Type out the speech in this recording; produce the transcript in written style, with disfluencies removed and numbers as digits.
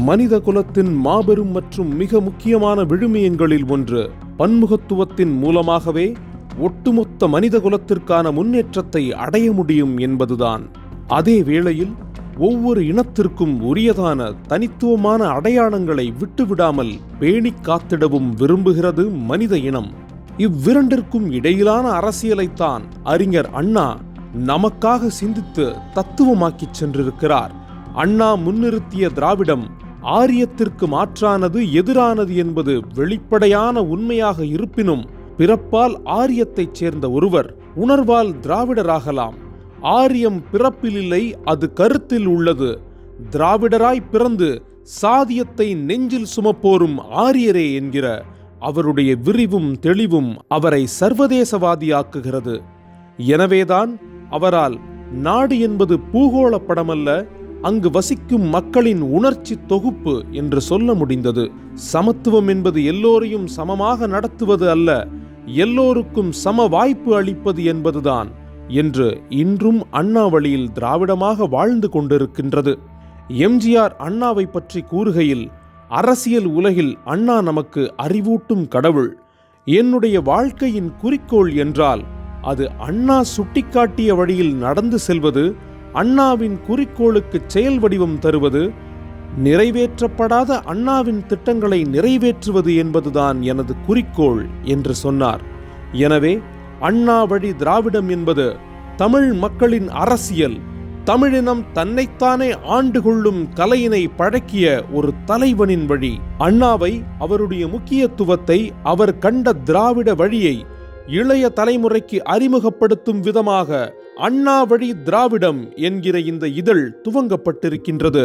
மனித குலத்தின் மாபெரும் மற்றும் மிக முக்கியமான விழுமியங்களில் ஒன்று பன்முகத்துவத்தின் மூலமாகவே ஒட்டுமொத்த மனித குலத்திற்கான முன்னேற்றத்தை அடைய முடியும் என்பதுதான். அதே வேளையில் ஒவ்வொரு இனத்திற்கும் உரியதான தனித்துவமான அடையாளங்களை விட்டுவிடாமல் பேணி காத்திடவும் விரும்புகிறது மனித இனம். இவ்விரண்டிற்கும் இடையிலான அரசியலைத்தான் அறிஞர் அண்ணா நமக்காக சிந்தித்து தத்துவமாக்கிச் சென்றிருக்கிறார். அண்ணா முன்னிறுத்திய திராவிடம் ஆரியத்திற்கு மாற்றானது, எதிரானது என்பது வெளிப்படையான உண்மையாக இருப்பினும் பிறப்பால் ஆரியத்தைச் சேர்ந்த ஒருவர் உணர்வால் திராவிடராகலாம். ஆரியம் பிறப்பில் இல்லை, அது கருத்தில் உள்ளது. திராவிடராய் பிறந்து சாதியத்தை நெஞ்சில் சுமப்போரும் ஆரியரே என்கிற அவருடைய விரிவும் தெளிவும் அவரை சர்வதேசவாதியாக்குகிறது. எனவேதான் அவரால் நாடு என்பது பூகோள படமல்ல, அங்கு வசிக்கும் மக்களின் உணர்ச்சி தொகுப்பு என்று சொல்ல முடிந்தது. சமத்துவம் என்பது எல்லோரையும் சமமாக நடத்துவது அல்ல, எல்லோருக்கும் சம வாய்ப்பு அளிப்பது என்பதுதான் என்று இன்றும் அண்ணா வழியில் திராவிடமாக வாழ்ந்து கொண்டிருக்கின்றது. எம்ஜிஆர் அண்ணாவை பற்றி கூறுகையில், அரசியல் உலகில் அண்ணா நமக்கு அறிவூட்டும் கடவுள். என்னுடைய வாழ்க்கையின் குறிக்கோள் என்றால் அது அண்ணா சுட்டிக்காட்டிய வழியில் நடந்து செல்வது, அண்ணாவின் குறிக்கோளுக்கு செயல் வடிவம் தருவது, நிறைவேற்றப்படாத அண்ணாவின் திட்டங்களை நிறைவேற்றுவது என்பதுதான் எனது குறிக்கோள் என்று சொன்னார். எனவே அண்ணா வழி திராவிடம் என்பது தமிழ் மக்களின் அரசியல். தமிழினம் தன்னைத்தானே ஆண்டு கொள்ளும் கலையினை பழக்கிய ஒரு தலைவனின் வழி. அண்ணாவை, அவருடைய முக்கியத்துவத்தை, அவர் கண்ட திராவிட வழியை இளைய தலைமுறைக்கு அறிமுகப்படுத்தும் விதமாக அண்ணா வழி திராவிடம் என்கிற இந்த இதழ் துவங்கப்பட்டிருக்கின்றது.